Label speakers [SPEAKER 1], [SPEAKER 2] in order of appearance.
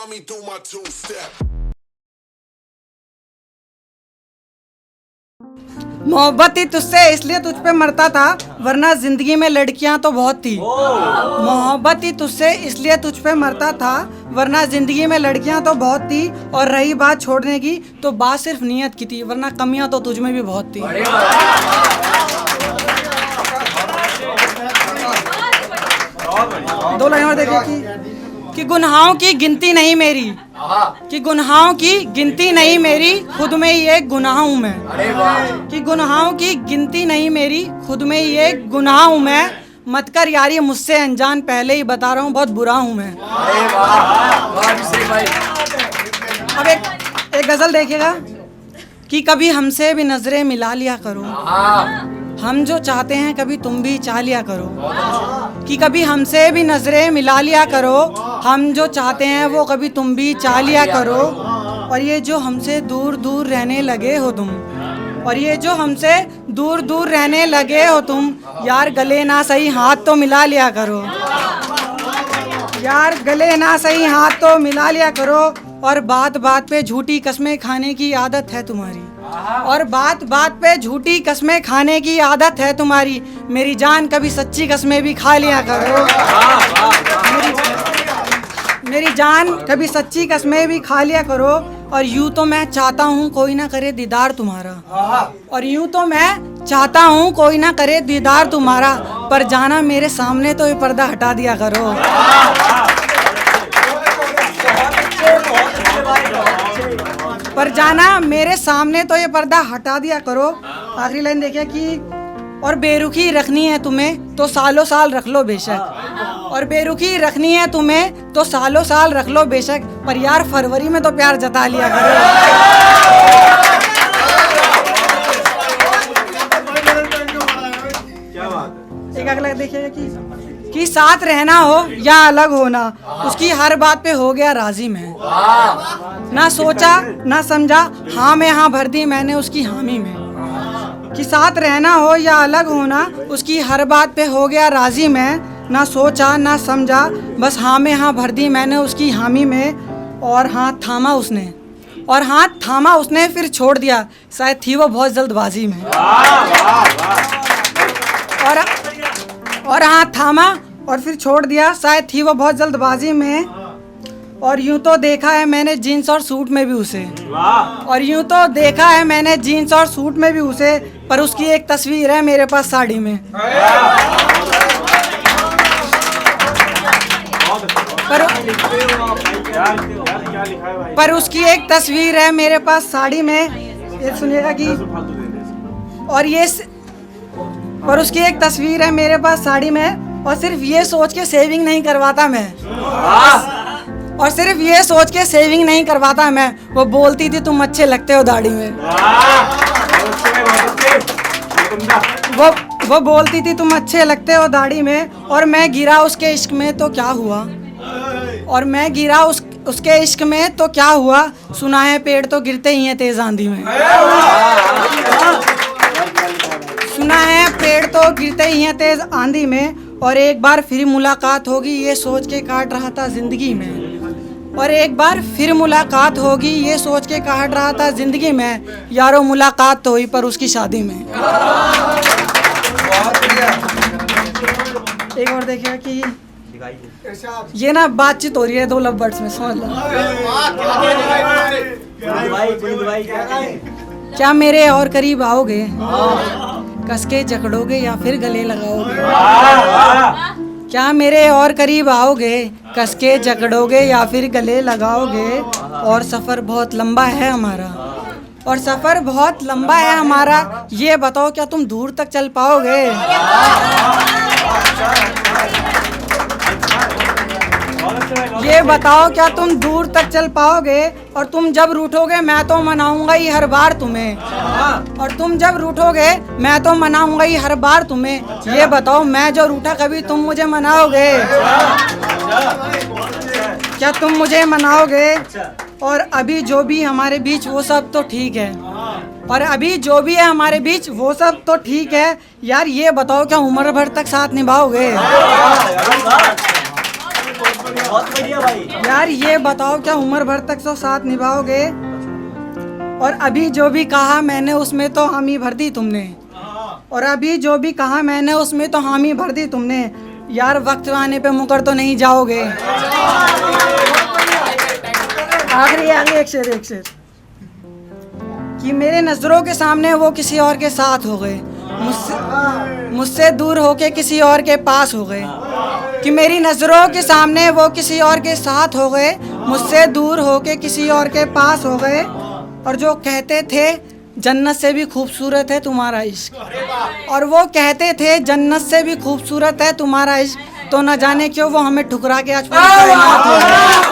[SPEAKER 1] me do my two-step.
[SPEAKER 2] मोहब्बत ही तुझसे इसलिए तुझ पे मरता था, वरना जिंदगी में लड़कियां तो बहुत थी। मोहब्बत ही तुझसे इसलिए तुझ पे मरता था, वरना जिंदगी में लड़कियां तो बहुत थी। और रही बात छोड़ने की, तो बात सिर्फ नीयत की थी, वरना कमियां तो तुझ में भी बहुत थी। दो लाइन और देखिए कि गुनाहों की गिनती नहीं मेरी, कि गुनाहों की गिनती नहीं मेरी, खुद में ही एक गुनाह हूँ मैं। कि गुनाहों की गिनती नहीं मेरी, खुद में ही एक गुनाह हूँ मैं। मत कर यारी मुझसे अनजान, पहले ही बता रहा हूँ बहुत बुरा हूँ मैं। अब एक गजल देखिएगा कि कभी हमसे भी नजरें मिला लिया करो, हम जो चाहते हैं कभी तुम भी चाह लिया करो। कि कभी हमसे भी नजरें मिला लिया करो, हम जो चाहते हैं वो कभी तुम भी चाह लिया करो। और ये जो हमसे दूर दूर रहने लगे हो तुम, और ये जो हमसे दूर दूर रहने लगे हो तुम, यार गले ना सही हाथ तो मिला लिया करो। यार गले ना सही हाथ तो मिला लिया करो। और बात बात पे झूठी कस्में खाने की आदत है तुम्हारी, और बात बात पे झूठी कस्में खाने की आदत है तुम्हारी। मेरी जान कभी सच्ची कस्में भी खा लिया करो। मेरी जान कभी सच्ची कस्में भी खा लिया करो। और यूं तो मैं चाहता हूँ कोई ना करे दीदार तुम्हारा, और यूं तो मैं चाहता हूँ कोई ना करे दीदार तुम्हारा, पर जाना मेरे सामने तो ये पर्दा हटा दिया करो। पर जाना मेरे सामने तो ये पर्दा हटा दिया करो। आखिरी लाइन देखिए कि और बेरुखी रखनी है तुम्हें तो सालों साल रख लो बेशक, और बेरुखी रखनी है तुम्हें तो सालों साल रख लो बेशक, पर यार फरवरी में तो प्यार जता लिया करो। एक अगला देखिएगा कि साथ रहना हो या अलग होना, उसकी हर बात पे हो गया राजी मैं। ना सोचा ना समझा, हाँ में हाँ भर दी मैंने उसकी हामी में। कि साथ रहना हो या अलग होना, उसकी हर बात पे हो गया राजी मैं। ना सोचा ना समझा, बस हाँ में हाँ भर दी मैंने उसकी हामी में। और हाथ थामा उसने, और हाथ थामा उसने फिर छोड़ दिया, शायद थी वो बहुत जल्दबाजी में। और हाथ थामा और फिर छोड़ दिया, शायद थी वो बहुत जल्दबाजी में। और यूं तो देखा है मैंने जीन्स और सूट में भी उसे, और यूं तो देखा है मैंने जीन्स और सूट में भी उसे, पर उसकी एक तस्वीर है मेरे पास साड़ी में। पर उसकी एक तस्वीर है मेरे पास साड़ी में। ये सुनिएगा कि पर उसकी एक तस्वीर है मेरे पास साड़ी में। और सिर्फ ये सोच के सेविंग नहीं करवाता मैं, और सिर्फ ये सोच के सेविंग नहीं करवाता मैं, वो बोलती थी तुम अच्छे लगते हो दाढ़ी में। वो बोलती थी तुम अच्छे लगते हो दाढ़ी में। और मैं गिरा उसके इश्क में तो क्या हुआ, और मैं गिरा उसके इश्क में तो क्या हुआ, सुना है पेड़ तो गिरते ही हैं तेज आंधी में। सुना है पेड़ तो गिरते ही हैं तेज आंधी में। और एक बार फिर मुलाकात होगी ये सोच के काट रहा था जिंदगी में, और एक बार फिर मुलाकात होगी ये सोच के काट रहा था जिंदगी में। यारों मुलाकात तो हुई पर उसकी शादी में। एक और देखिएगा कि ये ना बातचीत हो रही है दो लव बर्ड्स में, समझ लो। क्या मेरे और करीब आओगे, कसके जकड़ोगे या फिर गले लगाओगे। क्या मेरे और करीब आओगे, कसके जकड़ोगे या फिर गले लगाओगे। और सफ़र बहुत लंबा है हमारा, और सफ़र बहुत लंबा है हमारा, ये बताओ क्या तुम दूर तक चल पाओगे। ये बताओ क्या तुम दूर तक चल पाओगे। और तुम जब रूठोगे मैं तो मनाऊंगा ही हर बार तुम्हें, और तुम जब रूठोगे मैं तो मनाऊंगा ही हर बार तुम्हें। ये बताओ मैं जो रूठा कभी तुम मुझे मनाओगे, क्या तुम मुझे मनाओगे। और अभी जो भी हमारे बीच वो सब तो ठीक है, और अभी जो भी है हमारे बीच वो सब तो ठीक है। यार ये बताओ क्या उम्र भर तक साथ निभाओगे।
[SPEAKER 1] बहुत बढ़िया भाई।
[SPEAKER 2] यार ये बताओ क्या उम्र भर तक तो साथ निभाओगे? और अभी जो भी कहा मैंने उसमें तो हामी भर दी तुमने, और अभी जो भी कहा मैंने उसमें तो हामी भर दी तुमने। यार वक्त आने पे मुकर तो नहीं जाओगे। आखिरी एक शेर कि मेरे नजरों के सामने वो किसी और के साथ हो गए, मुझसे दूर होके किसी और के पास हो गए। कि मेरी नजरों के सामने वो किसी और के साथ हो गए, मुझसे दूर होके किसी और के पास हो गए। और जो कहते थे जन्नत से भी खूबसूरत है तुम्हारा इश्क, और वो कहते थे जन्नत से भी खूबसूरत है तुम्हारा इश्क, तो न जाने क्यों वो हमें ठुकरा के आज